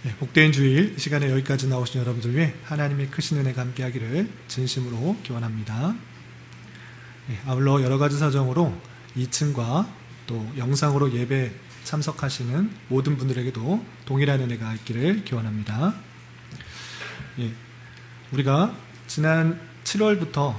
네, 복된 주일 시간에 여기까지 나오신 여러분들 위해 하나님의 크신 은혜가 함께하기를 진심으로 기원합니다. 네, 아울러 여러 가지 사정으로 2층과 또 영상으로 예배 참석하시는 모든 분들에게도 동일한 은혜가 있기를 기원합니다. 예, 우리가 지난 7월부터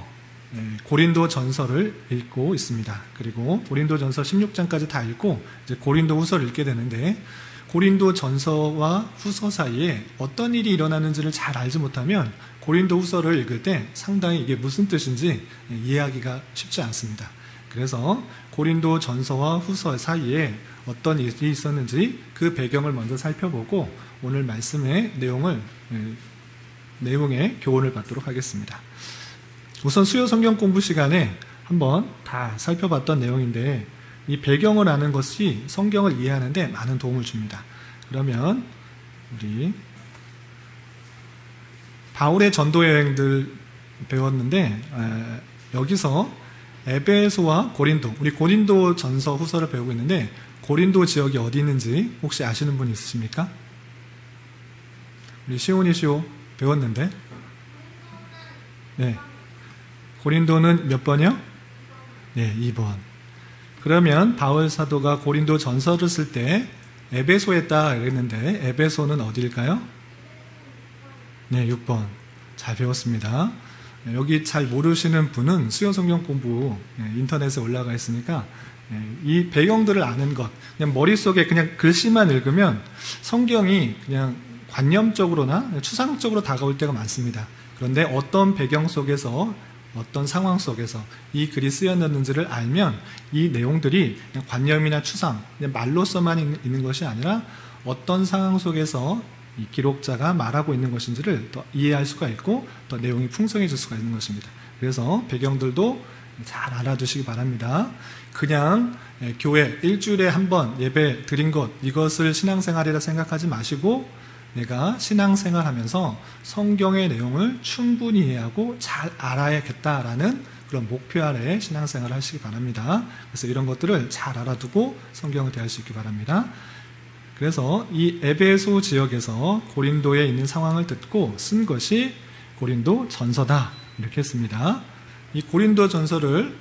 고린도 전서를 읽고 있습니다. 그리고 고린도 전서 16장까지 다 읽고 이제 고린도 후서를 읽게 되는데, 고린도 전서와 후서 사이에 어떤 일이 일어나는지를 잘 알지 못하면 고린도 후서를 읽을 때 상당히 이게 무슨 뜻인지 이해하기가 쉽지 않습니다. 그래서 고린도 전서와 후서 사이에 어떤 일이 있었는지 그 배경을 먼저 살펴보고 오늘 말씀의 내용의 교훈을 받도록 하겠습니다. 우선 수요 성경 공부 시간에 한번 다 살펴봤던 내용인데, 이 배경을 아는 것이 성경을 이해하는 데 많은 도움을 줍니다. 그러면 우리 바울의 전도 여행들 배웠는데, 여기서 에베소와 고린도, 우리 고린도 전서 후서를 배우고 있는데 고린도 지역이 어디 있는지 혹시 아시는 분 있으십니까? 우리 시온이시오 배웠는데, 네, 고린도는 몇 번이요? 네, 2번. 그러면 바울 사도가 고린도 전서를 쓸 때 에베소에 있다 그랬는데 에베소는 어디일까요? 네, 6번. 잘 배웠습니다. 여기 잘 모르시는 분은 수요 성경 공부 인터넷에 올라가 있으니까 이 배경들을 아는 것, 그냥 머릿속에 그냥 글씨만 읽으면 성경이 그냥 관념적으로나 추상적으로 다가올 때가 많습니다. 그런데 어떤 배경 속에서, 어떤 상황 속에서 이 글이 쓰였는지를 알면 이 내용들이 그냥 관념이나 추상, 그냥 말로서만 있는 것이 아니라 어떤 상황 속에서 이 기록자가 말하고 있는 것인지를 더 이해할 수가 있고 더 내용이 풍성해질 수가 있는 것입니다. 그래서 배경들도 잘 알아두시기 바랍니다. 그냥 교회 일주일에 한 번 예배 드린 것, 이것을 신앙생활이라 생각하지 마시고 내가 신앙생활하면서 성경의 내용을 충분히 이해하고 잘 알아야겠다라는 그런 목표 아래 신앙생활을 하시기 바랍니다. 그래서 이런 것들을 잘 알아두고 성경을 대할 수 있기 바랍니다. 그래서 이 에베소 지역에서 고린도에 있는 상황을 듣고 쓴 것이 고린도 전서다, 이렇게 했습니다. 이 고린도 전서를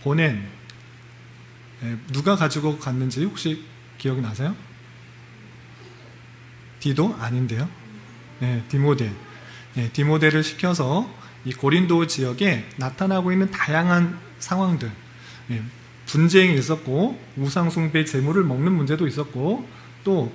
보낸 누가 가지고 갔는지 혹시 기억이 나세요? 디도? 아닌데요. 네, 디모데. 네, 디모데를 시켜서 이 고린도 지역에 나타나고 있는 다양한 상황들, 분쟁이 있었고 우상숭배 제물을 먹는 문제도 있었고 또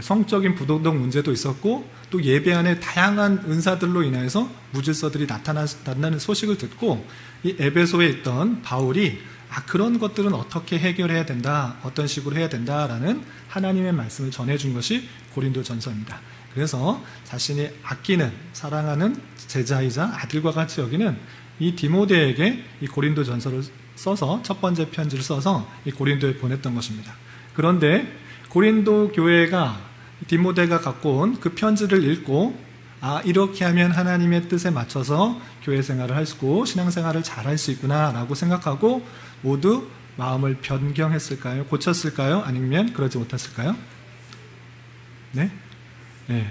성적인 부도덕 문제도 있었고 또 예배 안에 다양한 은사들로 인해서 무질서들이 나타나는 소식을 듣고 이 에베소에 있던 바울이 그런 것들은 어떻게 해결해야 된다, 어떤 식으로 해야 된다라는 하나님의 말씀을 전해준 것이 고린도 전서입니다. 그래서 자신이 아끼는, 사랑하는 제자이자 아들과 같이 여기는 이 디모데에게 이 고린도 전서를 써서, 첫 번째 편지를 써서 이 고린도에 보냈던 것입니다. 그런데 고린도 교회가 디모데가 갖고 온 그 편지를 읽고 이렇게 하면 하나님의 뜻에 맞춰서 교회 생활을 할 수 있고 신앙생활을 잘 할 수 있구나 라고 생각하고 모두 마음을 변경했을까요? 고쳤을까요? 아니면 그러지 못했을까요? 네? 네.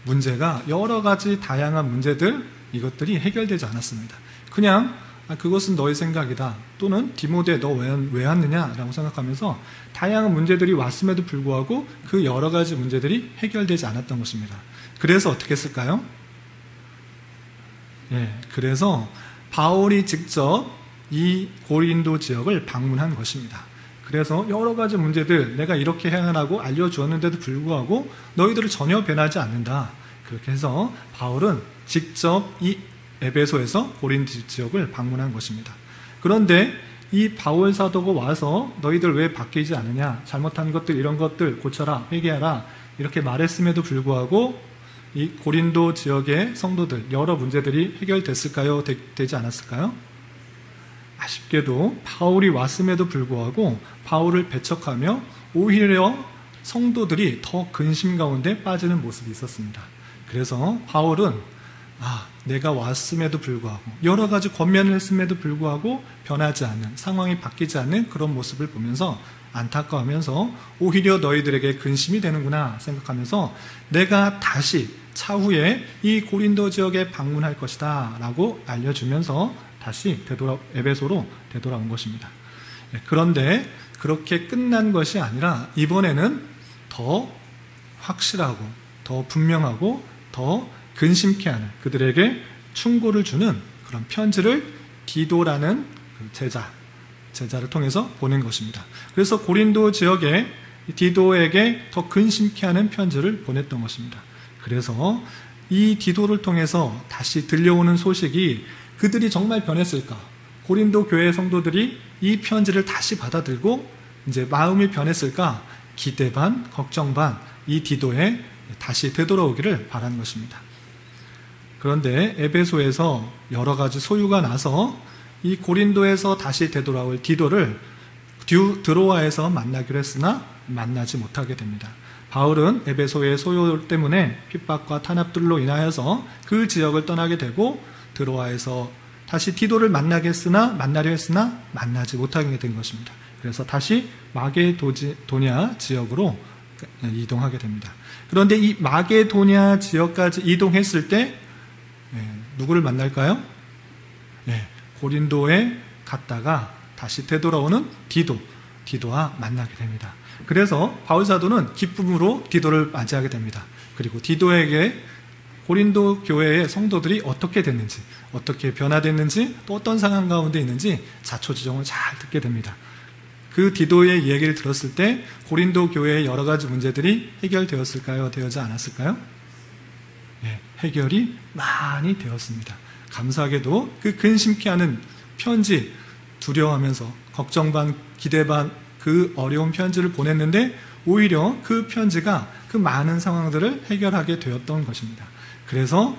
문제가 여러 가지 다양한 문제들, 이것들이 해결되지 않았습니다. 그냥 그것은 너의 생각이다, 또는 디모데 너 왜 왔느냐라고 생각하면서 다양한 문제들이 왔음에도 불구하고 그 여러 가지 문제들이 해결되지 않았던 것입니다. 그래서 어떻게 했을까요? 그래서 바울이 직접 이 고린도 지역을 방문한 것입니다. 그래서 여러 가지 문제들 내가 이렇게 행하라고 알려주었는데도 불구하고 너희들을 전혀 변하지 않는다. 그렇게 해서 바울은 직접 이 에베소에서 고린도 지역을 방문한 것입니다. 그런데 이 바울 사도가 와서 너희들 왜 바뀌지 않느냐, 잘못한 것들 이런 것들 고쳐라, 회개하라 이렇게 말했음에도 불구하고 이 고린도 지역의 성도들 여러 문제들이 해결됐을까요? 되지 않았을까요? 아쉽게도 바울이 왔음에도 불구하고 바울을 배척하며 오히려 성도들이 더 근심 가운데 빠지는 모습이 있었습니다. 그래서 바울은 내가 왔음에도 불구하고 여러 가지 권면을 했음에도 불구하고 변하지 않는, 상황이 바뀌지 않는 그런 모습을 보면서 안타까워하면서 오히려 너희들에게 근심이 되는구나 생각하면서 내가 다시 차후에 이 고린도 지역에 방문할 것이다 라고 알려주면서 다시 에베소로 되돌아온 것입니다. 그런데 그렇게 끝난 것이 아니라 이번에는 더 확실하고 더 분명하고 더 근심케 하는, 그들에게 충고를 주는 그런 편지를 디도라는 제자를 통해서 보낸 것입니다. 그래서 고린도 지역에 디도에게 더 근심케 하는 편지를 보냈던 것입니다. 그래서 이 디도를 통해서 다시 들려오는 소식이 그들이 정말 변했을까? 고린도 교회 성도들이 이 편지를 다시 받아들고 이제 마음이 변했을까? 기대 반, 걱정 반, 이 디도에 다시 되돌아오기를 바라는 것입니다. 그런데 에베소에서 여러 가지 소유가 나서 이 고린도에서 다시 되돌아올 디도를 드로아에서 만나기로 했으나 만나지 못하게 됩니다. 바울은 에베소의 소유 때문에 핍박과 탄압들로 인하여서 그 지역을 떠나게 되고 드로아에서 다시 디도를 만나려 했으나 만나지 못하게 된 것입니다. 그래서 다시 마게도냐 지역으로 이동하게 됩니다. 그런데 이 마게도냐 지역까지 이동했을 때 누구를 만날까요? 고린도에 갔다가 다시 되돌아오는 디도와 만나게 됩니다. 그래서 바울 사도는 기쁨으로 디도를 맞이하게 됩니다. 그리고 디도에게 고린도 교회의 성도들이 어떻게 됐는지, 어떻게 변화됐는지, 또 어떤 상황 가운데 있는지 자초지종을 잘 듣게 됩니다. 그 디도의 이야기를 들었을 때 고린도 교회의 여러 가지 문제들이 해결되었을까요? 되지 않았을까요? 해결이 많이 되었습니다. 감사하게도 그 근심케 하는 편지, 두려워하면서 걱정 반, 기대 반 그 어려운 편지를 보냈는데 오히려 그 편지가 그 많은 상황들을 해결하게 되었던 것입니다. 그래서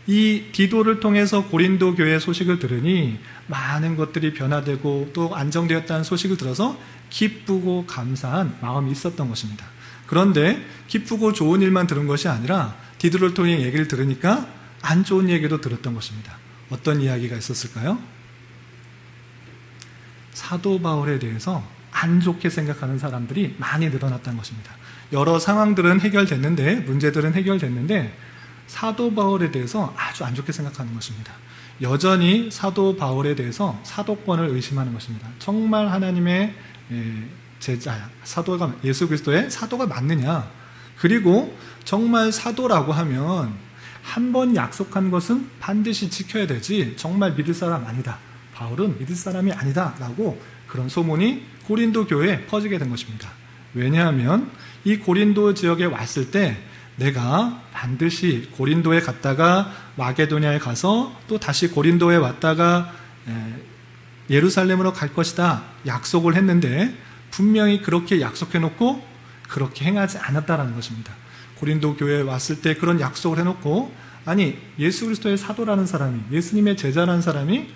이 디도를 통해서 고린도 교회의 소식을 들으니 많은 것들이 변화되고 또 안정되었다는 소식을 들어서 기쁘고 감사한 마음이 있었던 것입니다. 그런데 기쁘고 좋은 일만 들은 것이 아니라 디도를 통해 얘기를 들으니까 안 좋은 얘기도 들었던 것입니다. 어떤 이야기가 있었을까요? 사도 바울에 대해서 안 좋게 생각하는 사람들이 많이 늘어났다는 것입니다. 여러 상황들은 해결됐는데, 문제들은 해결됐는데 사도 바울에 대해서 아주 안 좋게 생각하는 것입니다. 여전히 사도 바울에 대해서 사도권을 의심하는 것입니다. 정말 하나님의 제자야, 사도가 예수 그리스도의 사도가 맞느냐? 그리고 정말 사도라고 하면 한 번 약속한 것은 반드시 지켜야 되지, 정말 믿을 사람 아니다, 바울은 믿을 사람이 아니다 라고 그런 소문이 고린도 교회에 퍼지게 된 것입니다. 왜냐하면 이 고린도 지역에 왔을 때 내가 반드시 고린도에 갔다가 마게도냐에 가서 또 다시 고린도에 왔다가 예루살렘으로 갈 것이다 약속을 했는데 분명히 그렇게 약속해놓고 그렇게 행하지 않았다라는 것입니다. 고린도 교회에 왔을 때 그런 약속을 해놓고, 아니 예수 그리스도의 사도라는 사람이, 예수님의 제자라는 사람이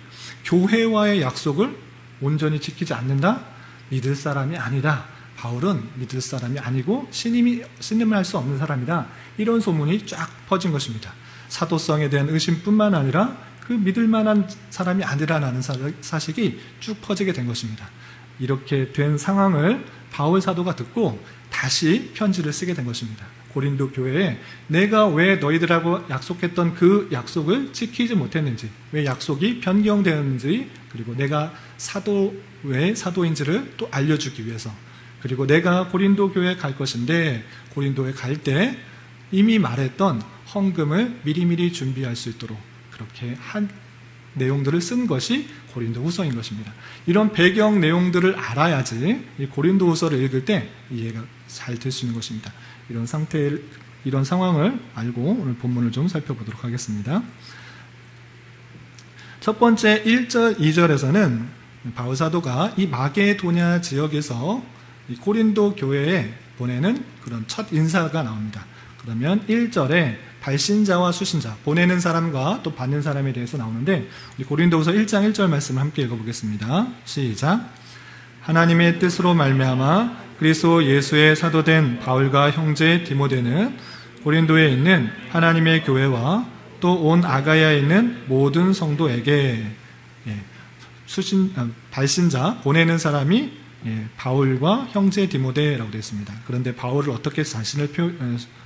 교회와의 약속을 온전히 지키지 않는다? 믿을 사람이 아니다. 바울은 믿을 사람이 아니고 신임을 할 수 없는 사람이다. 이런 소문이 쫙 퍼진 것입니다. 사도성에 대한 의심뿐만 아니라 그 믿을 만한 사람이 아니라는 사실이 쭉 퍼지게 된 것입니다. 이렇게 된 상황을 바울 사도가 듣고 다시 편지를 쓰게 된 것입니다. 고린도 교회에 내가 왜 너희들하고 약속했던 그 약속을 지키지 못했는지, 왜 약속이 변경되었는지, 그리고 내가 왜 사도인지를 또 알려주기 위해서, 그리고 내가 고린도 교회에 갈 것인데 고린도에 갈 때 이미 말했던 헌금을 미리미리 준비할 수 있도록 그렇게 한 내용들을 쓴 것이 고린도 후서인 것입니다. 이런 배경 내용들을 알아야지 이 고린도 후서를 읽을 때 이해가 잘 될 수 있는 것입니다. 이런 상황을 알고 오늘 본문을 좀 살펴보도록 하겠습니다. 첫 번째 1절, 2절에서는 바울 사도가 이 마게도냐 지역에서 이 고린도 교회에 보내는 그런 첫 인사가 나옵니다. 그러면 1절에 발신자와 수신자, 보내는 사람과 또 받는 사람에 대해서 나오는데 고린도후서 1장 1절 말씀을 함께 읽어보겠습니다. 시작. 하나님의 뜻으로 말미암아 그리스도 예수의 사도된 바울과 형제 디모데는 고린도에 있는 하나님의 교회와 또 또 온 아가야에 있는 모든 성도에게 발신자, 보내는 사람이 바울과 형제 디모데라고 되어 있습니다. 그런데 바울을 어떻게 자신을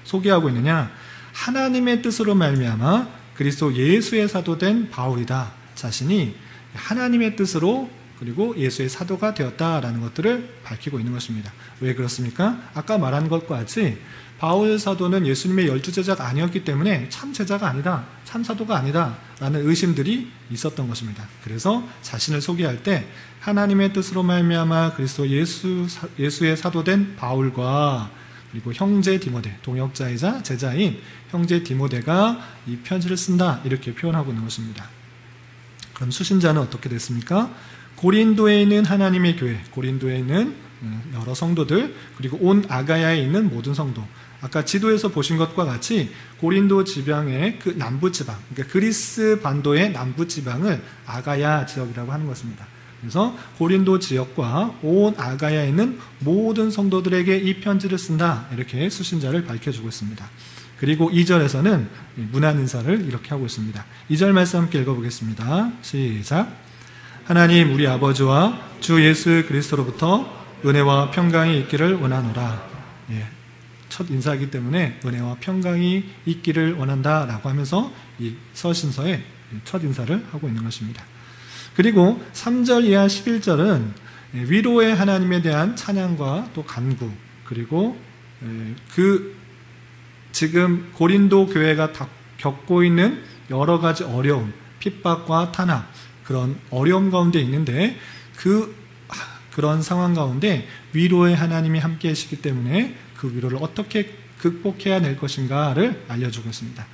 소개하고 있느냐? 하나님의 뜻으로 말미암아 그리스도 예수의 사도된 바울이다. 자신이 하나님의 뜻으로 그리고 예수의 사도가 되었다라는 것들을 밝히고 있는 것입니다. 왜 그렇습니까? 아까 말한 것과 같이 바울 사도는 예수님의 12제자가 아니었기 때문에 참 제자가 아니다, 참 사도가 아니다 라는 의심들이 있었던 것입니다. 그래서 자신을 소개할 때 하나님의 뜻으로 말미암아 그리스도 예수의 사도된 바울과 그리고 형제 디모데, 동역자이자 제자인 형제 디모데가 이 편지를 쓴다, 이렇게 표현하고 있는 것입니다. 그럼 수신자는 어떻게 됐습니까? 고린도에 있는 하나님의 교회, 고린도에 있는 여러 성도들, 그리고 온 아가야에 있는 모든 성도. 아까 지도에서 보신 것과 같이 고린도 지방의 그 남부 지방, 그러니까 그리스 반도의 남부 지방을 아가야 지역이라고 하는 것입니다. 그래서 고린도 지역과 온 아가야에 있는 모든 성도들에게 이 편지를 쓴다, 이렇게 수신자를 밝혀주고 있습니다. 그리고 2절에서는 문안 인사를 이렇게 하고 있습니다. 2절 말씀 함께 읽어보겠습니다. 시작. 하나님 우리 아버지와 주 예수 그리스도로부터 은혜와 평강이 있기를 원하노라. 첫 인사이기 때문에 은혜와 평강이 있기를 원한다라고 하면서 이 서신서의 첫 인사를 하고 있는 것입니다. 그리고 3절 이하 11절은 위로의 하나님에 대한 찬양과 또 간구, 그리고 지금 고린도 교회가 겪고 있는 여러 가지 어려움, 핍박과 탄압, 그런 어려움 가운데 있는데 그런 상황 가운데 위로의 하나님이 함께 하시기 때문에 그 위로를 어떻게 극복해야 될 것인가를 알려주고 있습니다.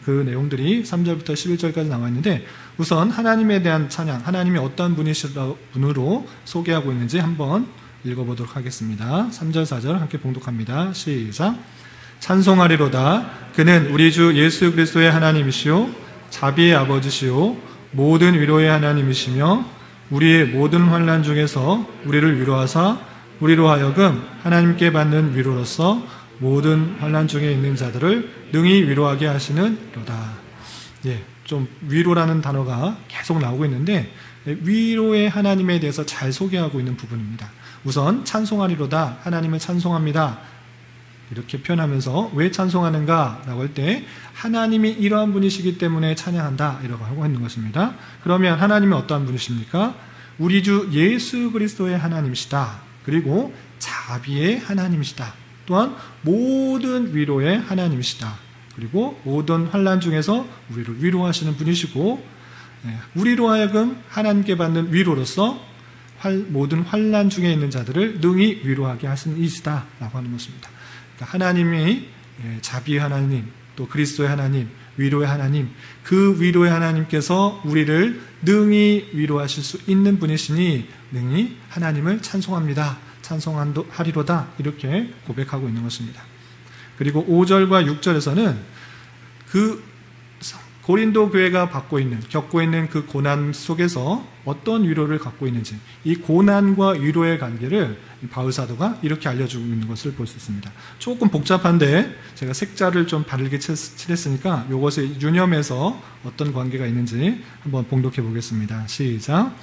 그 내용들이 3절부터 11절까지 나와 있는데, 우선 하나님에 대한 찬양, 하나님이 어떤 분으로 소개하고 있는지 한번 읽어보도록 하겠습니다. 3절 4절 함께 봉독합니다. 시작. 찬송하리로다. 그는 우리 주 예수 그리스도의 하나님이시요 자비의 아버지시요 모든 위로의 하나님이시며 우리의 모든 환난 중에서 우리를 위로하사 우리로 하여금 하나님께 받는 위로로서 모든 환난 중에 있는 자들을 능히 위로하게 하시는로다. 좀 위로라는 단어가 계속 나오고 있는데 위로의 하나님에 대해서 잘 소개하고 있는 부분입니다. 우선 찬송하리로다, 하나님을 찬송합니다, 이렇게 표현하면서 왜 찬송하는가 라고 할 때 하나님이 이러한 분이시기 때문에 찬양한다, 이라고 하고 있는 것입니다. 그러면 하나님이 어떠한 분이십니까? 우리 주 예수 그리스도의 하나님이시다. 그리고 자비의 하나님이시다. 또한 모든 위로의 하나님이시다. 그리고 모든 환난 중에서 우리를 위로하시는 분이시고, 우리로 하여금 하나님께 받는 위로로서 모든 환난 중에 있는 자들을 능히 위로하게 하시는 이시다 라고 하는 것입니다. 그러니까 하나님이 자비의 하나님, 또 그리스도의 하나님, 위로의 하나님, 그 위로의 하나님께서 우리를 능히 위로하실 수 있는 분이시니 능히 하나님을 찬송합니다, 찬송하리로다, 이렇게 고백하고 있는 것입니다. 그리고 5절과 6절에서는 그 고린도 교회가 겪고 있는 그 고난 속에서 어떤 위로를 갖고 있는지, 이 고난과 위로의 관계를 바울 사도가 이렇게 알려주고 있는 것을 볼 수 있습니다. 조금 복잡한데 제가 색자를 좀 바르게 칠했으니까 이것을 유념해서 어떤 관계가 있는지 한번 봉독해 보겠습니다. 시작.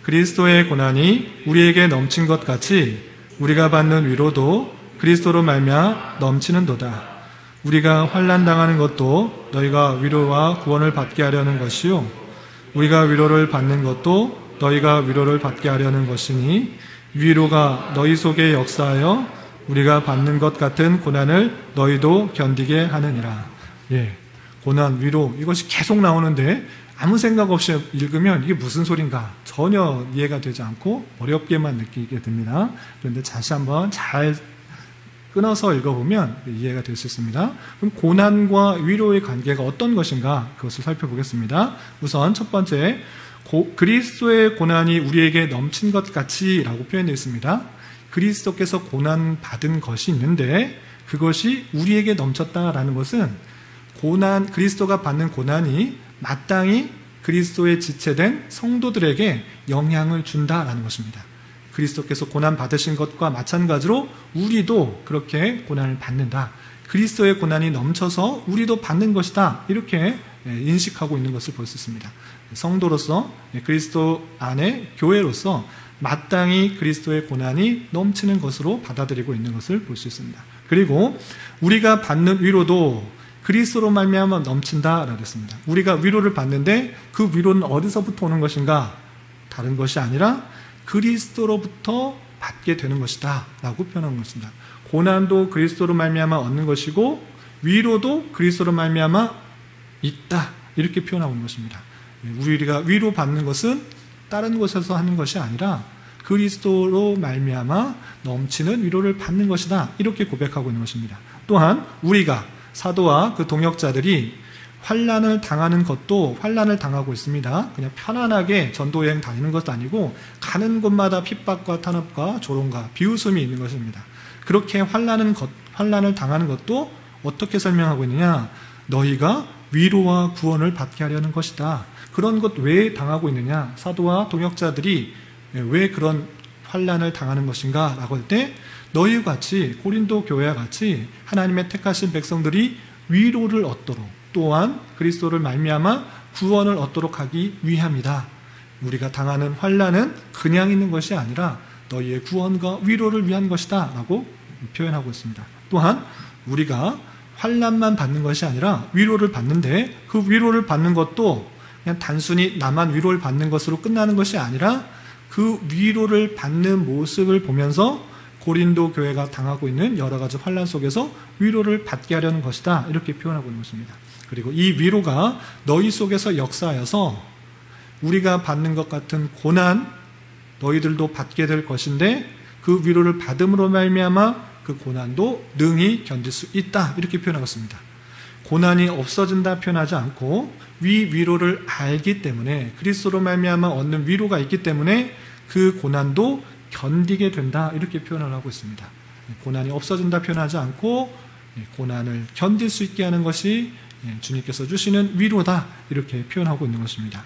그리스도의 고난이 우리에게 넘친 것 같이 우리가 받는 위로도 그리스도로 말미암아 넘치는도다. 우리가 환난당하는 것도 너희가 위로와 구원을 받게 하려는 것이요 우리가 위로를 받는 것도 너희가 위로를 받게 하려는 것이니 위로가 너희 속에 역사하여 우리가 받는 것 같은 고난을 너희도 견디게 하느니라. 고난, 위로, 이것이 계속 나오는데 아무 생각 없이 읽으면 이게 무슨 소린가 전혀 이해가 되지 않고 어렵게만 느끼게 됩니다. 그런데 다시 한번 잘 끊어서 읽어보면 이해가 될 수 있습니다. 그럼 고난과 위로의 관계가 어떤 것인가, 그것을 살펴보겠습니다. 우선 첫 번째, 그리스도의 고난이 우리에게 넘친 것 같이 라고 표현되어 있습니다. 그리스도께서 고난받은 것이 있는데 그것이 우리에게 넘쳤다라는 것은 그리스도가 받는 고난이 마땅히 그리스도의 지체된 성도들에게 영향을 준다라는 것입니다. 그리스도께서 고난 받으신 것과 마찬가지로 우리도 그렇게 고난을 받는다. 그리스도의 고난이 넘쳐서 우리도 받는 것이다. 이렇게 인식하고 있는 것을 볼 수 있습니다. 성도로서 그리스도 안에 교회로서 마땅히 그리스도의 고난이 넘치는 것으로 받아들이고 있는 것을 볼 수 있습니다. 그리고 우리가 받는 위로도 그리스도로 말미암아 넘친다라고 했습니다. 우리가 위로를 받는데 그 위로는 어디서부터 오는 것인가? 다른 것이 아니라 그리스도로부터 받게 되는 것이다 라고 표현한 것입니다. 고난도 그리스도로 말미암아 얻는 것이고 위로도 그리스도로 말미암아 있다 이렇게 표현하고 있는 것입니다. 우리가 위로받는 것은 다른 곳에서 하는 것이 아니라 그리스도로 말미암아 넘치는 위로를 받는 것이다 이렇게 고백하고 있는 것입니다. 또한 우리가 사도와 그 동역자들이 환난을 당하는 것도 환난을 당하고 있습니다. 그냥 편안하게 전도여행 다니는 것도 아니고 가는 곳마다 핍박과 탄압과 조롱과 비웃음이 있는 것입니다. 그렇게 환난을 당하는 것도 어떻게 설명하고 있느냐? 너희가 위로와 구원을 받게 하려는 것이다. 그런 것 왜 당하고 있느냐? 사도와 동역자들이 왜 그런 환난을 당하는 것인가? 라고 할 때 너희와 같이 고린도 교회와 같이 하나님의 택하신 백성들이 위로를 얻도록 또한 그리스도를 말미암아 구원을 얻도록 하기 위함이다. 우리가 당하는 환난은 그냥 있는 것이 아니라 너희의 구원과 위로를 위한 것이다 라고 표현하고 있습니다. 또한 우리가 환난만 받는 것이 아니라 위로를 받는데 그 위로를 받는 것도 그냥 단순히 나만 위로를 받는 것으로 끝나는 것이 아니라 그 위로를 받는 모습을 보면서 고린도 교회가 당하고 있는 여러 가지 환난 속에서 위로를 받게 하려는 것이다 이렇게 표현하고 있는 것입니다. 그리고 이 위로가 너희 속에서 역사하여서 우리가 받는 것 같은 고난 너희들도 받게 될 것인데 그 위로를 받음으로 말미암아 그 고난도 능히 견딜 수 있다 이렇게 표현하고 있습니다. 고난이 없어진다 표현하지 않고 위로를 알기 때문에 그리스도로 말미암아 얻는 위로가 있기 때문에 그 고난도 견디게 된다 이렇게 표현을 하고 있습니다. 고난이 없어진다 표현하지 않고 고난을 견딜 수 있게 하는 것이 주님께서 주시는 위로다 이렇게 표현하고 있는 것입니다.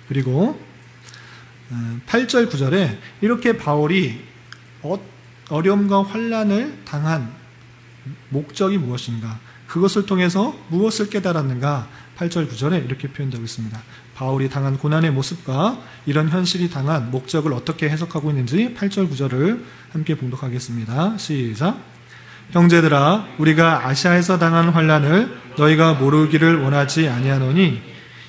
그리고 8절 9절에 이렇게 바울이 어려움과 환난을 당한 목적이 무엇인가? 그것을 통해서 무엇을 깨달았는가? 8절 9절에 이렇게 표현되고 있습니다. 바울이 당한 고난의 모습과 이런 현실이 당한 목적을 어떻게 해석하고 있는지 8절 9절을 함께 봉독하겠습니다. 시작. 형제들아 우리가 아시아에서 당한 환난을 너희가 모르기를 원하지 아니하노니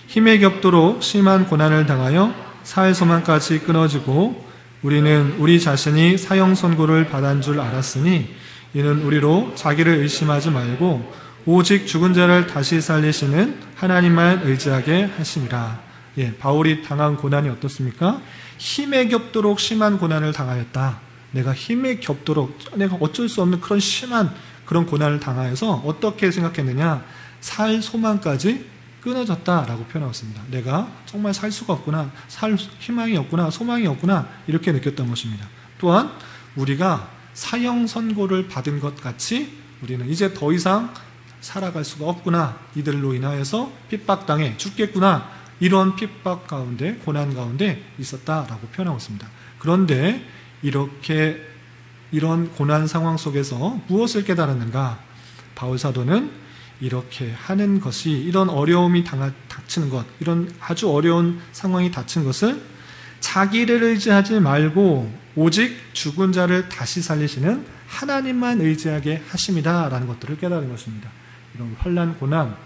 힘에 겹도록 심한 고난을 당하여 사회 소망까지 끊어지고 우리는 우리 자신이 사형 선고를 받은 줄 알았으니 이는 우리로 자기를 의심하지 말고 오직 죽은 자를 다시 살리시는 하나님만 의지하게 하심이라. 바울이 당한 고난이 어떻습니까? 힘에 겹도록 심한 고난을 당하였다. 내가 힘에 겹도록 내가 어쩔 수 없는 그런 심한 그런 고난을 당하여서 어떻게 생각했느냐? 살 소망까지 끊어졌다라고 표현하고 있습니다. 내가 정말 살 수가 없구나, 살 희망이 없구나, 소망이 없구나 이렇게 느꼈던 것입니다. 또한 우리가 사형 선고를 받은 것 같이 우리는 이제 더 이상 살아갈 수가 없구나, 이들로 인하여서 핍박당해 죽겠구나, 이런 핍박 가운데 고난 가운데 있었다라고 표현하고 있습니다. 그런데 이런 고난 상황 속에서 무엇을 깨달았는가? 바울 사도는 이렇게 하는 것이, 이런 어려움이 닥치는 것, 이런 아주 어려운 상황이 닥친 것을 자기를 의지하지 말고 오직 죽은 자를 다시 살리시는 하나님만 의지하게 하심이다 라는 것들을 깨달은 것입니다. 이런 환난 고난,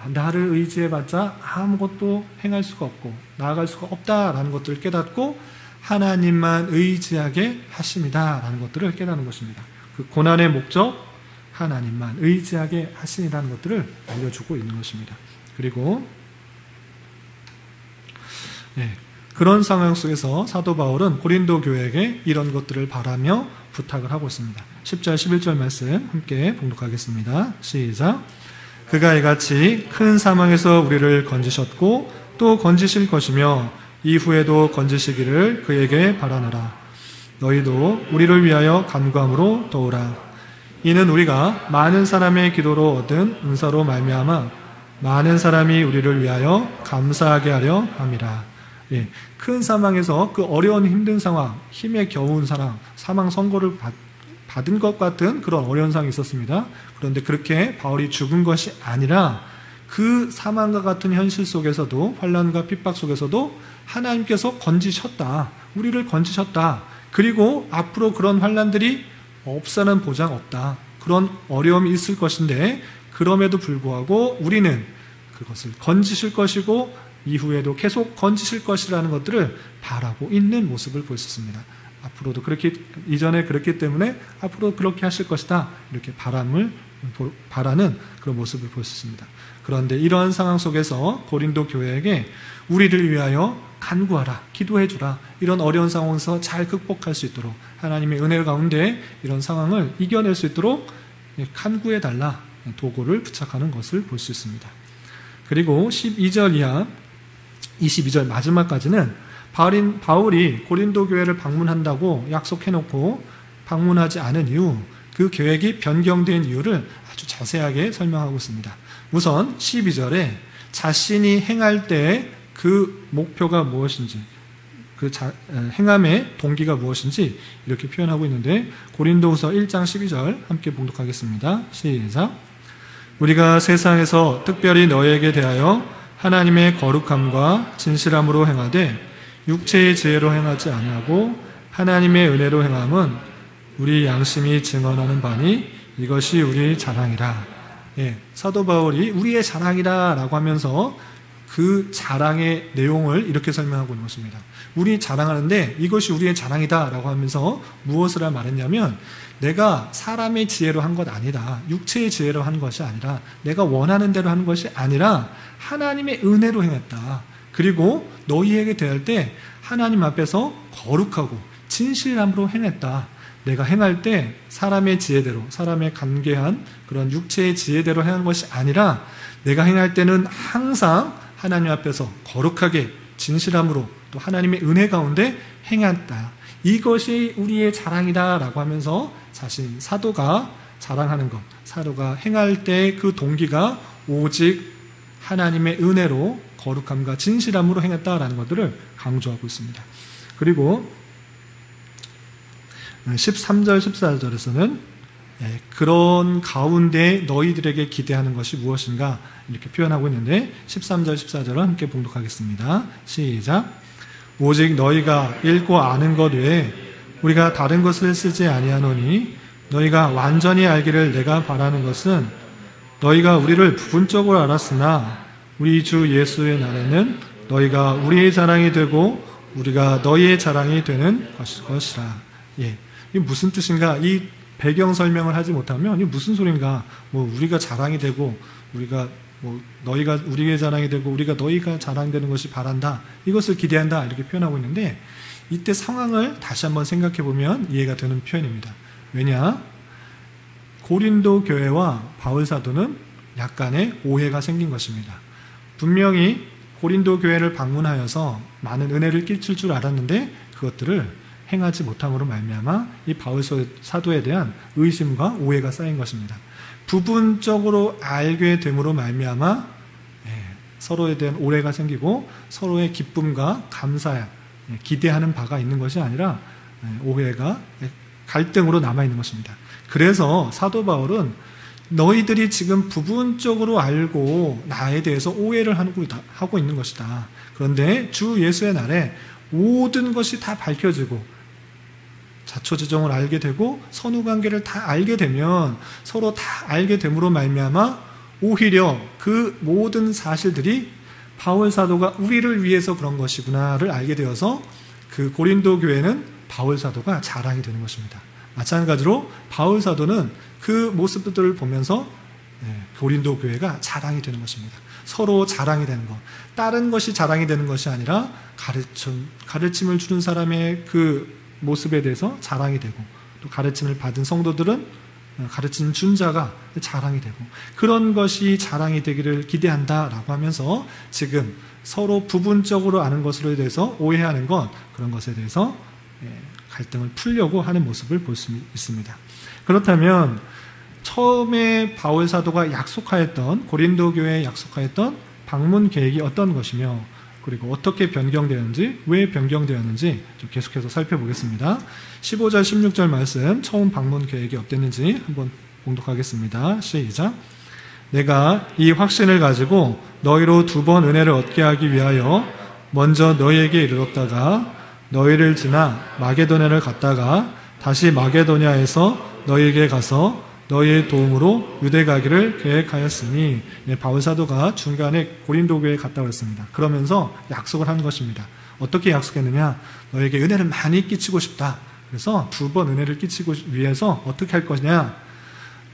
나를 의지해봤자 아무것도 행할 수가 없고 나아갈 수가 없다라는 것들을 깨닫고 하나님만 의지하게 하심이다 라는 것들을 깨닫는 것입니다. 그 고난의 목적, 하나님만 의지하게 하심이라는 것들을 알려주고 있는 것입니다. 그리고 그런 상황 속에서 사도 바울은 고린도 교회에게 이런 것들을 바라며 부탁을 하고 있습니다. 10절 11절 말씀 함께 봉독하겠습니다. 시작. 그가 이같이 큰 사망에서 우리를 건지셨고 또 건지실 것이며 이후에도 건지시기를 그에게 바라노라. 너희도 우리를 위하여 간구함으로 도우라. 이는 우리가 많은 사람의 기도로 얻은 은사로 말미암아 많은 사람이 우리를 위하여 감사하게 하려 함이라. 큰 사망에서 그 어려운 힘든 상황, 힘에 겨운 사망 선고를 받은 것 같은 그런 어려운 상황이 있었습니다. 그런데 그렇게 바울이 죽은 것이 아니라 그 사망과 같은 현실 속에서도, 환난과 핍박 속에서도 하나님께서 건지셨다. 우리를 건지셨다. 그리고 앞으로 그런 환난들이 없다는 보장 없다. 그런 어려움이 있을 것인데 그럼에도 불구하고 우리는 그것을 건지실 것이고 이후에도 계속 건지실 것이라는 것들을 바라고 있는 모습을 볼 수 있습니다. 앞으로도 그렇게, 이전에 그랬기 때문에 앞으로 그렇게 하실 것이다. 이렇게 바라는 그런 모습을 볼 수 있습니다. 그런데 이러한 상황 속에서 고린도 교회에게 우리를 위하여 간구하라, 기도해주라, 이런 어려운 상황에서 잘 극복할 수 있도록 하나님의 은혜 가운데 이런 상황을 이겨낼 수 있도록 간구해달라 도구를 부착하는 것을 볼 수 있습니다. 그리고 12절 이하 22절 마지막까지는 바울이 고린도 교회를 방문한다고 약속해놓고 방문하지 않은 이유, 그 계획이 변경된 이유를 아주 자세하게 설명하고 있습니다. 우선 12절에 자신이 행할 때 그 목표가 무엇인지, 그 행함의 동기가 무엇인지 이렇게 표현하고 있는데, 고린도후서 1장 12절 함께 봉독하겠습니다. 시작. 우리가 세상에서 특별히 너희에게 대하여 하나님의 거룩함과 진실함으로 행하되 육체의 지혜로 행하지 아니하고 하나님의 은혜로 행함은 우리 양심이 증언하는 바니 이것이 우리의 자랑이라. 사도 바울이 우리의 자랑이다 라고 하면서 그 자랑의 내용을 이렇게 설명하고 있는 것입니다. 우리 자랑하는데 이것이 우리의 자랑이다 라고 하면서 무엇을 말했냐면, 내가 사람의 지혜로 한 것 아니다, 육체의 지혜로 한 것이 아니라, 내가 원하는 대로 한 것이 아니라 하나님의 은혜로 행했다. 그리고 너희에게 대할 때 하나님 앞에서 거룩하고 진실함으로 행했다. 내가 행할 때 사람의 지혜대로, 사람의 간계한 그런 육체의 지혜대로 행한 것이 아니라 내가 행할 때는 항상 하나님 앞에서 거룩하게 진실함으로 또 하나님의 은혜 가운데 행했다. 이것이 우리의 자랑이다 라고 하면서 자신, 사도가 자랑하는 것, 사도가 행할 때 그 동기가 오직 하나님의 은혜로 거룩함과 진실함으로 행했다라는 것들을 강조하고 있습니다. 그리고 13절 14절에서는 그런 가운데 너희들에게 기대하는 것이 무엇인가 이렇게 표현하고 있는데, 13절 14절을 함께 봉독하겠습니다. 시작. 오직 너희가 읽고 아는 것 외에 우리가 다른 것을 쓰지 아니하노니 너희가 완전히 알기를 내가 바라는 것은 너희가 우리를 부분적으로 알았으나 우리 주 예수의 날에는 너희가 우리의 자랑이 되고 우리가 너희의 자랑이 되는 것이라. 이게 무슨 뜻인가? 이 배경 설명을 하지 못하면 이게 무슨 소린가? 우리가 자랑이 되고 우리가 너희가 우리의 자랑이 되고 우리가 너희가 자랑되는 것이 바란다, 이것을 기대한다, 이렇게 표현하고 있는데, 이때 상황을 다시 한번 생각해 보면 이해가 되는 표현입니다. 왜냐? 고린도 교회와 바울 사도는 약간의 오해가 생긴 것입니다. 분명히 고린도 교회를 방문하여서 많은 은혜를 끼칠 줄 알았는데 그것들을 행하지 못함으로 말미암아 이 바울 사도에 대한 의심과 오해가 쌓인 것입니다. 부분적으로 알게 됨으로 말미암아 서로에 대한 오해가 생기고 서로의 기쁨과 감사, 기대하는 바가 있는 것이 아니라 오해가, 갈등으로 남아있는 것입니다. 그래서 사도 바울은 너희들이 지금 부분적으로 알고 나에 대해서 오해를 하고 있는 것이다. 그런데 주 예수의 날에 모든 것이 다 밝혀지고 자초지종을 알게 되고 선후관계를 다 알게 되면, 서로 다 알게 됨으로 말미암아 오히려 그 모든 사실들이 바울 사도가 우리를 위해서 그런 것이구나를 알게 되어서 그 고린도 교회는 바울 사도가 자랑이 되는 것입니다. 마찬가지로 바울 사도는 그 모습들을 보면서 고린도 교회가 자랑이 되는 것입니다. 서로 자랑이 되는 것, 다른 것이 자랑이 되는 것이 아니라 가르침을 주는 사람의 그 모습에 대해서 자랑이 되고, 또 가르침을 받은 성도들은 가르침 준 자가 자랑이 되고, 그런 것이 자랑이 되기를 기대한다라고 하면서 지금 서로 부분적으로 아는 것으로 대해서 오해하는 것, 그런 것에 대해서 갈등을 풀려고 하는 모습을 볼 수 있습니다. 그렇다면 처음에 바울 사도가 약속하였던, 고린도 교회에 약속하였던 방문 계획이 어떤 것이며 그리고 어떻게 변경되었는지, 왜 변경되었는지 좀 계속해서 살펴보겠습니다. 15절, 16절 말씀, 처음 방문 계획이 어땠는지 한번 봉독하겠습니다. 시작. 내가 이 확신을 가지고 너희로 2번 은혜를 얻게 하기 위하여 먼저 너희에게 이르렀다가 너희를 지나 마게도냐를 갔다가 다시 마게도냐에서 너희에게 가서 너희의 도움으로 유대 가기를 계획하였으니, 바울 사도가 중간에 고린도 교회에 갔다 그랬습니다. 그러면서 약속을 한 것입니다. 어떻게 약속했느냐? 너에게 은혜를 많이 끼치고 싶다. 그래서 2번 은혜를 끼치고 위해서 어떻게 할 것이냐?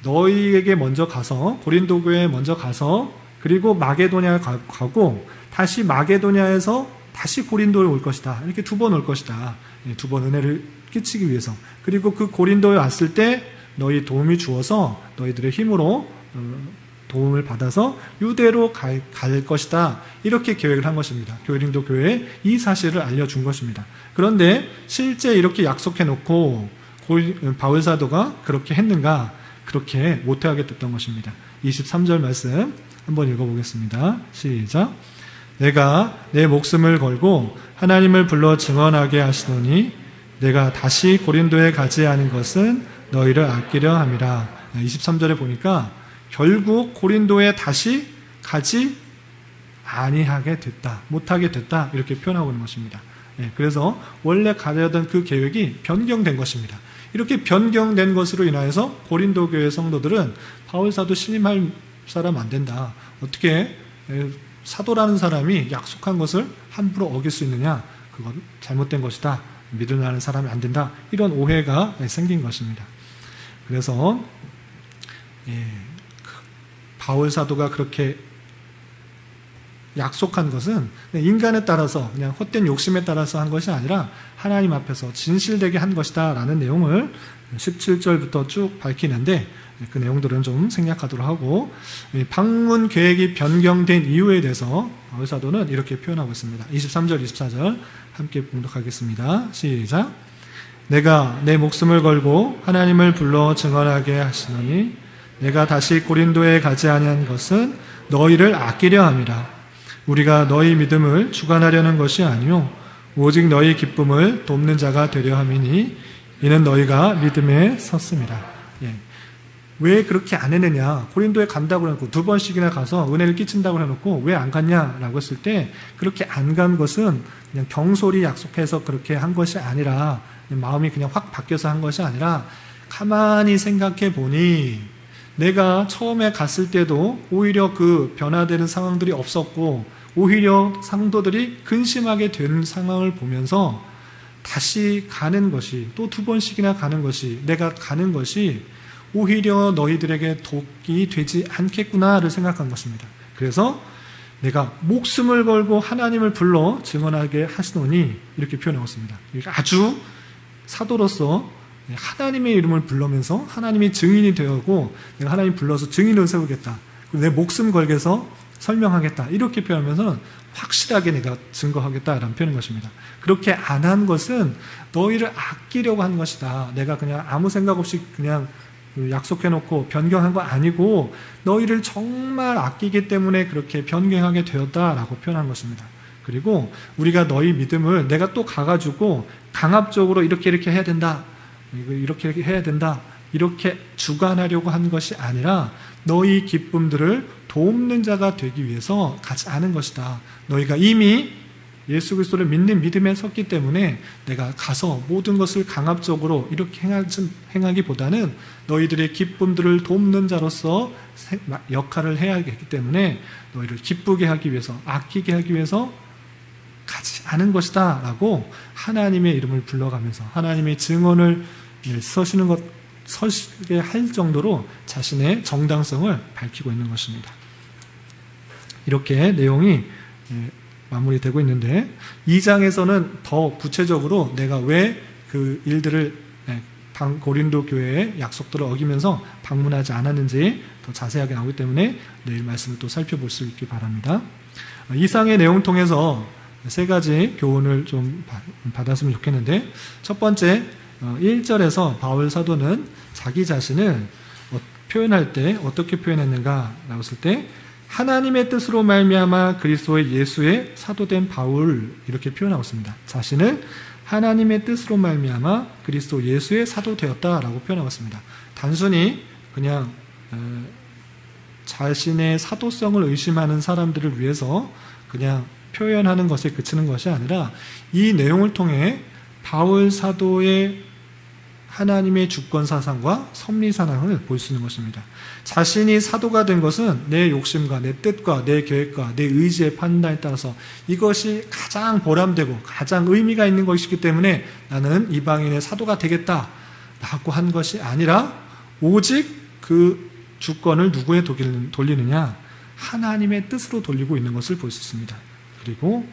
너희에게 먼저 가서, 고린도 교회에 먼저 가서, 그리고 마게도냐에 가고 다시 마게도냐에서 다시 고린도에 올 것이다. 이렇게 2번 올 것이다. 2번 은혜를 끼치기 위해서. 그리고 그 고린도에 왔을 때 너희 도움이 주어서 너희들의 힘으로 도움을 받아서 유대로 갈 것이다. 이렇게 계획을 한 것입니다. 고린도 교회에 이 사실을 알려준 것입니다. 그런데 실제 이렇게 약속해놓고 바울 사도가 그렇게 했는가? 그렇게 못하게 됐던 것입니다. 23절 말씀 한번 읽어보겠습니다. 시작. 내가 내 목숨을 걸고 하나님을 불러 증언하게 하시노니 내가 다시 고린도에 가지 않은 것은 너희를 아끼려 함이라. 23절에 보니까 결국 고린도에 다시 가지 아니하게 됐다, 못하게 됐다, 이렇게 표현하고 있는 것입니다. 그래서 원래 가려던 그 계획이 변경된 것입니다. 이렇게 변경된 것으로 인하여서 고린도 교회 성도들은 바울 사도 신임할 사람 안 된다. 어떻게 사도라는 사람이 약속한 것을 함부로 어길 수 있느냐? 그건 잘못된 것이다. 믿으려는 사람이 안 된다. 이런 오해가 생긴 것입니다. 그래서 바울 사도가 그렇게 약속한 것은 인간에 따라서, 그냥 헛된 욕심에 따라서 한 것이 아니라 하나님 앞에서 진실되게 한 것이다 라는 내용을 17절부터 쭉 밝히는데, 그 내용들은 좀 생략하도록 하고, 방문 계획이 변경된 이유에 대해서 바울 사도는 이렇게 표현하고 있습니다. 23절, 24절 함께 봉독하겠습니다. 시작. 내가 내 목숨을 걸고 하나님을 불러 증언하게 하시노니 내가 다시 고린도에 가지 아니한 것은 너희를 아끼려 함이라. 우리가 너희 믿음을 주관하려는 것이 아니요 오직 너희 기쁨을 돕는 자가 되려 함이니 이는 너희가 믿음에 섰음이라. 왜 그렇게 안 했느냐? 고린도에 간다고 해놓고 2번씩이나 가서 은혜를 끼친다고 해놓고 왜 안 갔냐라고 했을 때, 그렇게 안 간 것은 그냥 경솔히 약속해서 그렇게 한 것이 아니라, 마음이 그냥 확 바뀌어서 한 것이 아니라, 가만히 생각해 보니 내가 처음에 갔을 때도 오히려 그 변화되는 상황들이 없었고, 오히려 상도들이 근심하게 된 상황을 보면서 다시 가는 것이, 또 2번씩이나 가는 것이, 내가 가는 것이 오히려 너희들에게 독이 되지 않겠구나를 생각한 것입니다. 그래서 내가 목숨을 걸고 하나님을 불러 증언하게 하시노니 이렇게 표현하였습니다. 아주 사도로서 하나님의 이름을 부르면서 하나님이 증인이 되고, 내가 하나님 불러서 증인을 세우겠다, 내 목숨 걸게서 설명하겠다, 이렇게 표현하면서 확실하게 내가 증거하겠다라는 표현인 것입니다. 그렇게 안 한 것은 너희를 아끼려고 한 것이다. 내가 그냥 아무 생각 없이 그냥 약속해놓고 변경한 거 아니고 너희를 정말 아끼기 때문에 그렇게 변경하게 되었다라고 표현한 것입니다. 그리고 우리가 너희 믿음을 내가 또 가가지고 강압적으로 이렇게 해야 된다, 이렇게 해야 된다, 이렇게 주관하려고 한 것이 아니라 너희 기쁨들을 돕는 자가 되기 위해서 가지 않은 것이다. 너희가 이미 예수 그리스도를 믿는 믿음에 섰기 때문에 내가 가서 모든 것을 강압적으로 이렇게 행하기보다는 너희들의 기쁨들을 돕는 자로서 역할을 해야 하기 때문에 너희를 기쁘게 하기 위해서, 아끼게 하기 위해서 가지 않은 것이다 라고 하나님의 이름을 불러가면서 하나님의 증언을 서시게 할 정도로 자신의 정당성을 밝히고 있는 것입니다. 이렇게 내용이 마무리되고 있는데, 2장에서는 더 구체적으로 내가 왜 그 일들을, 고린도 교회의 약속들을 어기면서 방문하지 않았는지 더 자세하게 나오기 때문에 내일 말씀을 또 살펴볼 수 있기 바랍니다. 이상의 내용 통해서 3가지 교훈을 좀 받았으면 좋겠는데, 첫 번째, 1절에서 바울 사도는 자기 자신을 표현할 때 어떻게 표현했는가 라고 했을 때, 하나님의 뜻으로 말미암아 그리스도의 예수의 사도된 바울 이렇게 표현하고 있습니다. 자신을 하나님의 뜻으로 말미암아 그리스도 예수의 사도되었다라고 표현하고 있습니다. 단순히 그냥 자신의 사도성을 의심하는 사람들을 위해서 그냥 표현하는 것에 그치는 것이 아니라 이 내용을 통해 바울 사도의 하나님의 주권사상과 섭리사상을 볼 수 있는 것입니다. 자신이 사도가 된 것은 내 욕심과 내 뜻과 내 계획과 내 의지의 판단에 따라서 이것이 가장 보람되고 가장 의미가 있는 것이기 때문에 나는 이방인의 사도가 되겠다라고 한 것이 아니라 오직 그 주권을 누구에 돌리느냐? 하나님의 뜻으로 돌리고 있는 것을 볼 수 있습니다. 그리고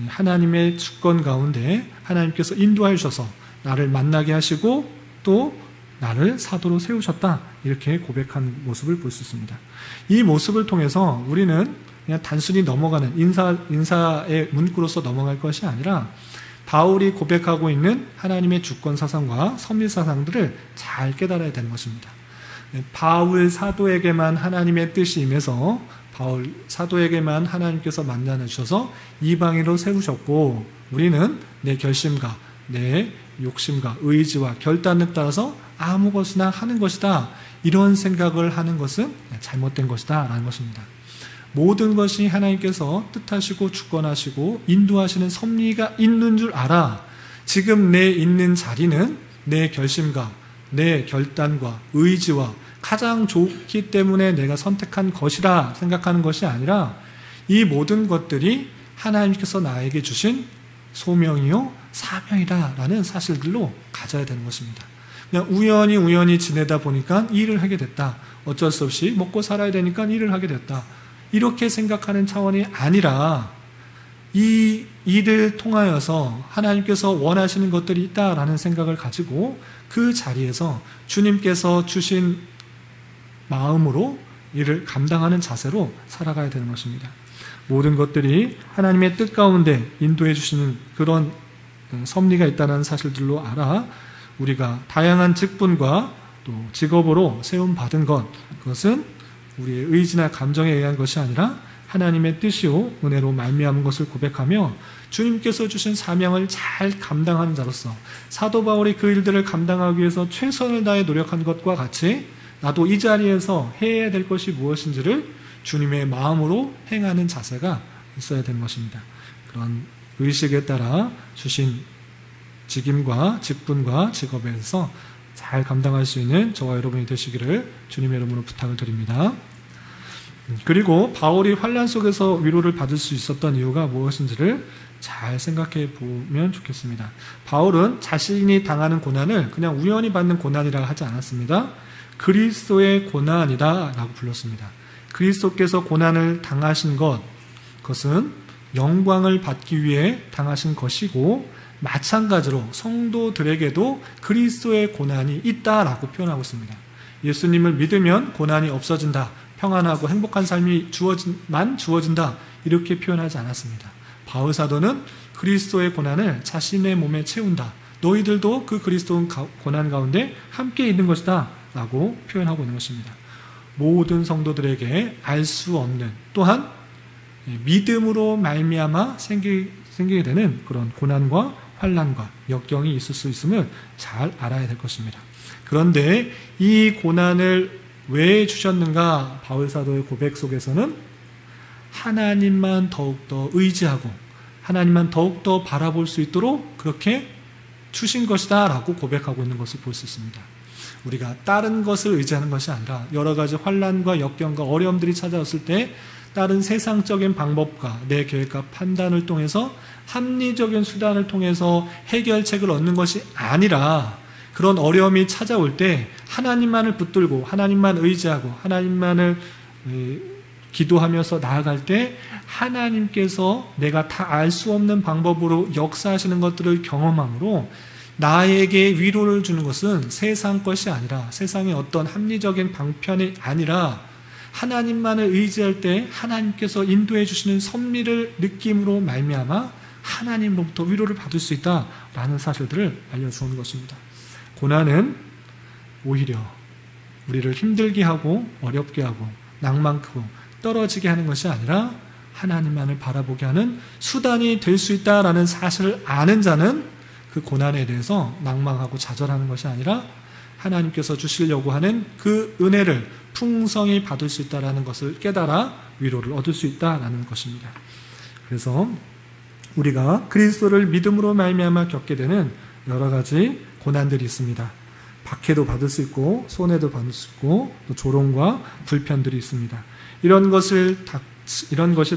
하나님의 주권 가운데 하나님께서 인도하여 주셔서 나를 만나게 하시고 또 나를 사도로 세우셨다, 이렇게 고백한 모습을 볼 수 있습니다. 이 모습을 통해서 우리는 그냥 단순히 넘어가는 인사의 문구로서 넘어갈 것이 아니라 바울이 고백하고 있는 하나님의 주권 사상과 섭리 사상들을 잘 깨달아야 되는 것입니다. 바울 사도에게만 하나님의 뜻이 임해서 바울 사도에게만 하나님께서 만나 주셔서 이방인으로 세우셨고, 우리는 내 결심과 내 욕심과 의지와 결단에 따라서 아무것이나 하는 것이다, 이런 생각을 하는 것은 잘못된 것이다 라는 것입니다. 모든 것이 하나님께서 뜻하시고 주권하시고 인도하시는 섭리가 있는 줄 알아. 지금 내 있는 자리는 내 결심과 내 결단과 의지와 가장 좋기 때문에 내가 선택한 것이라 생각하는 것이 아니라 이 모든 것들이 하나님께서 나에게 주신 소명이요 사명이다 라는 사실들로 가져야 되는 것입니다. 그냥 우연히 지내다 보니까 일을 하게 됐다, 어쩔 수 없이 먹고 살아야 되니까 일을 하게 됐다, 이렇게 생각하는 차원이 아니라 이 일을 통하여서 하나님께서 원하시는 것들이 있다라는 생각을 가지고 그 자리에서 주님께서 주신 마음으로 이를 감당하는 자세로 살아가야 되는 것입니다. 모든 것들이 하나님의 뜻 가운데 인도해 주시는 그런 섭리가 있다는 사실들로 알아 우리가 다양한 직분과 또 직업으로 세움받은 것, 그것은 우리의 의지나 감정에 의한 것이 아니라 하나님의 뜻이요 은혜로 말미암은 것을 고백하며 주님께서 주신 사명을 잘 감당하는 자로서 사도 바울이 그 일들을 감당하기 위해서 최선을 다해 노력한 것과 같이 나도 이 자리에서 해야 될 것이 무엇인지를 주님의 마음으로 행하는 자세가 있어야 되는 것입니다. 그런 의식에 따라 주신 직임과 직분과 직업에서 잘 감당할 수 있는 저와 여러분이 되시기를 주님의 이름으로 부탁을 드립니다. 그리고 바울이 환난 속에서 위로를 받을 수 있었던 이유가 무엇인지를 잘 생각해 보면 좋겠습니다. 바울은 자신이 당하는 고난을 그냥 우연히 받는 고난이라 하지 않았습니다. 그리스도의 고난이다 라고 불렀습니다. 그리스도께서 고난을 당하신 것, 그것은 영광을 받기 위해 당하신 것이고 마찬가지로 성도들에게도 그리스도의 고난이 있다라고 표현하고 있습니다. 예수님을 믿으면 고난이 없어진다, 평안하고 행복한 삶이 주어진다, 이렇게 표현하지 않았습니다. 바울 사도는 그리스도의 고난을 자신의 몸에 채운다, 너희들도 그 그리스도 고난 가운데 함께 있는 것이다 라고 표현하고 있는 것입니다. 모든 성도들에게 알 수 없는, 또한 믿음으로 말미암아 생기게 되는 그런 고난과 환난과 역경이 있을 수 있음을 잘 알아야 될 것입니다. 그런데 이 고난을 왜 주셨는가? 바울 사도의 고백 속에서는 하나님만 더욱더 의지하고 하나님만 더욱더 바라볼 수 있도록 그렇게 주신 것이다 라고 고백하고 있는 것을 볼 수 있습니다. 우리가 다른 것을 의지하는 것이 아니라 여러 가지 환난과 역경과 어려움들이 찾아왔을 때 다른 세상적인 방법과 내 계획과 판단을 통해서 합리적인 수단을 통해서 해결책을 얻는 것이 아니라 그런 어려움이 찾아올 때 하나님만을 붙들고 하나님만 의지하고 하나님만을 기도하면서 나아갈 때 하나님께서 내가 다 알 수 없는 방법으로 역사하시는 것들을 경험함으로 나에게 위로를 주는 것은 세상 것이 아니라 세상의 어떤 합리적인 방편이 아니라 하나님만을 의지할 때 하나님께서 인도해 주시는 섭리를 느낌으로 말미암아 하나님으로부터 위로를 받을 수 있다라는 사실들을 알려주는 것입니다. 고난은 오히려 우리를 힘들게 하고 어렵게 하고 낭만 크고 떨어지게 하는 것이 아니라 하나님만을 바라보게 하는 수단이 될 수 있다라는 사실을 아는 자는 그 고난에 대해서 낭망하고 좌절하는 것이 아니라 하나님께서 주시려고 하는 그 은혜를 풍성히 받을 수 있다라는 것을 깨달아 위로를 얻을 수 있다라는 것입니다. 그래서 우리가 그리스도를 믿음으로 말미암아 겪게 되는 여러 가지 고난들이 있습니다. 박해도 받을 수 있고 손해도 받을 수 있고 또 조롱과 불편들이 있습니다. 이런 것이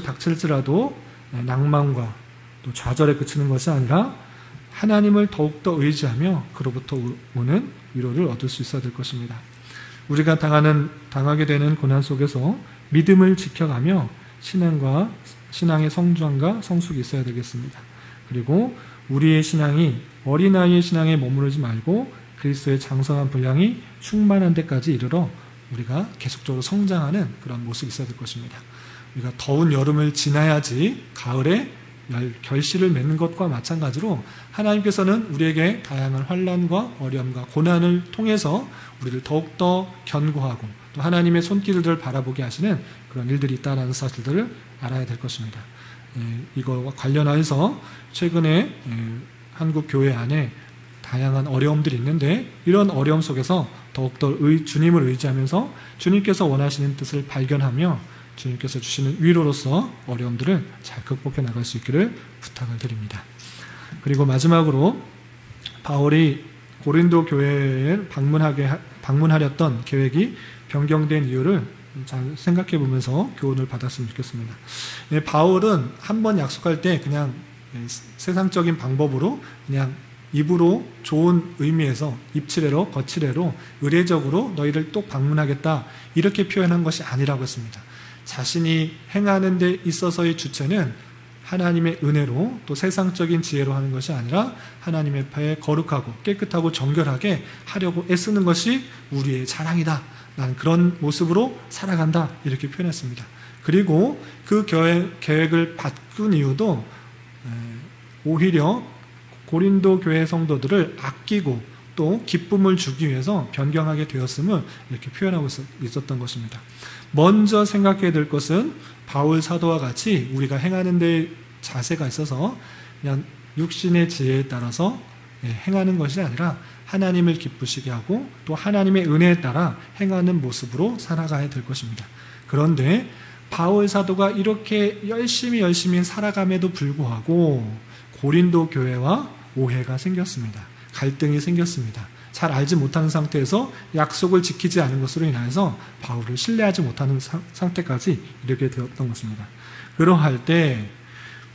닥칠지라도 낭만과 또 좌절에 그치는 것이 아니라 하나님을 더욱더 의지하며 그로부터 오는 위로를 얻을 수 있어야 될 것입니다. 우리가 당하게 되는 고난 속에서 믿음을 지켜가며 신앙의 성장과 성숙이 있어야 되겠습니다. 그리고 우리의 신앙이 어린아이의 신앙에 머무르지 말고 그리스도의 장성한 분량이 충만한 데까지 이르러 우리가 계속적으로 성장하는 그런 모습이 있어야 될 것입니다. 우리가 더운 여름을 지나야지 가을에 결실을 맺는 것과 마찬가지로 하나님께서는 우리에게 다양한 환난과 어려움과 고난을 통해서 우리를 더욱더 견고하고 또 하나님의 손길을 바라보게 하시는 그런 일들이 있다는 사실들을 알아야 될 것입니다. 이거와 관련해서 최근에 한국 교회 안에 다양한 어려움들이 있는데 이런 어려움 속에서 더욱더 주님을 의지하면서 주님께서 원하시는 뜻을 발견하며 주님께서 주시는 위로로서 어려움들을 잘 극복해 나갈 수 있기를 부탁을 드립니다. 그리고 마지막으로 바울이 고린도 교회에 방문하렸던 계획이 변경된 이유를 잘 생각해 보면서 교훈을 받았으면 좋겠습니다. 바울은 한번 약속할 때 그냥 세상적인 방법으로 그냥 입으로 좋은 의미에서 입치레로 거치레로 의례적으로 너희를 또 방문하겠다 이렇게 표현한 것이 아니라고 했습니다. 자신이 행하는 데 있어서의 주체는 하나님의 은혜로 또 세상적인 지혜로 하는 것이 아니라 하나님 앞에 거룩하고 깨끗하고 정결하게 하려고 애쓰는 것이 우리의 자랑이다. 나는 그런 모습으로 살아간다. 이렇게 표현했습니다. 그리고 그 계획을 바꾼 이유도 오히려 고린도 교회 성도들을 아끼고 또 기쁨을 주기 위해서 변경하게 되었음을 이렇게 표현하고 있었던 것입니다. 먼저 생각해야 될 것은 바울 사도와 같이 우리가 행하는 데 자세가 있어서 그냥 육신의 지혜에 따라서 행하는 것이 아니라 하나님을 기쁘시게 하고 또 하나님의 은혜에 따라 행하는 모습으로 살아가야 될 것입니다. 그런데 바울 사도가 이렇게 열심히 살아감에도 불구하고 고린도 교회와 오해가 생겼습니다. 갈등이 생겼습니다. 잘 알지 못하는 상태에서 약속을 지키지 않은 것으로 인해서 바울을 신뢰하지 못하는 상태까지 이르게 되었던 것입니다. 그러할 때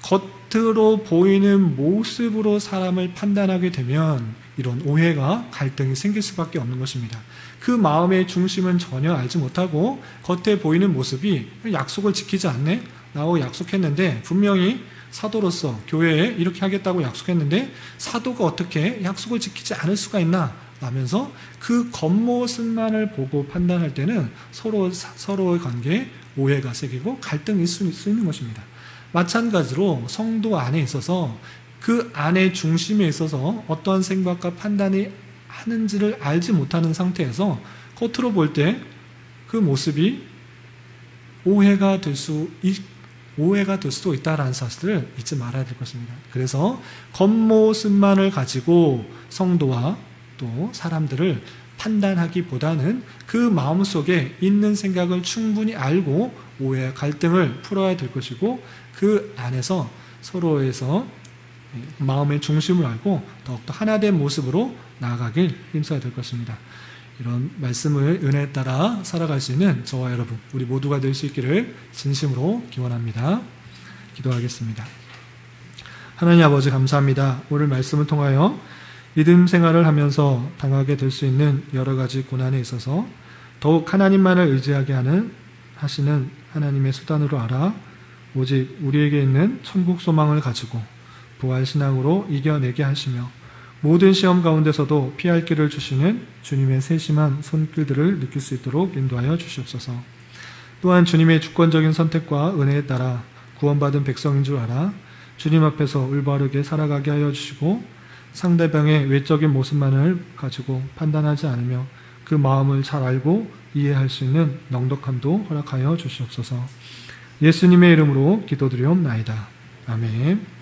겉으로 보이는 모습으로 사람을 판단하게 되면 이런 오해가 갈등이 생길 수밖에 없는 것입니다. 그 마음의 중심은 전혀 알지 못하고 겉에 보이는 모습이 약속을 지키지 않네? 나하고 약속했는데 분명히 사도로서 교회에 이렇게 하겠다고 약속했는데 사도가 어떻게 약속을 지키지 않을 수가 있나? 라면서 그 겉모습만을 보고 판단할 때는 서로의 관계에 오해가 생기고 갈등이 있을 수 있는 것입니다. 마찬가지로 성도 안에 있어서 그 안의 중심에 있어서 어떠한 생각과 판단이 하는지를 알지 못하는 상태에서 겉으로 볼 때 그 모습이 오해가 될 수도 있다는 사실을 잊지 말아야 될 것입니다. 그래서 겉모습만을 가지고 성도와 또 사람들을 판단하기보다는 그 마음속에 있는 생각을 충분히 알고 오해와 갈등을 풀어야 될 것이고 그 안에서 서로에서 마음의 중심을 알고 더욱더 하나된 모습으로 나아가길 힘써야 될 것입니다. 이런 말씀을 은혜에 따라 살아갈 수 있는 저와 여러분 우리 모두가 될 수 있기를 진심으로 기원합니다. 기도하겠습니다. 하나님 아버지 감사합니다. 오늘 말씀을 통하여 믿음 생활을 하면서 당하게 될 수 있는 여러 가지 고난에 있어서 더욱 하나님만을 의지하게 하시는 하나님의 수단으로 알아 오직 우리에게 있는 천국 소망을 가지고 부활신앙으로 이겨내게 하시며 모든 시험 가운데서도 피할 길을 주시는 주님의 세심한 손길들을 느낄 수 있도록 인도하여 주시옵소서. 또한 주님의 주권적인 선택과 은혜에 따라 구원받은 백성인 줄 알아 주님 앞에서 올바르게 살아가게 하여 주시고 상대방의 외적인 모습만을 가지고 판단하지 않으며 그 마음을 잘 알고 이해할 수 있는 넉넉함도 허락하여 주시옵소서. 예수님의 이름으로 기도드리옵나이다. 아멘.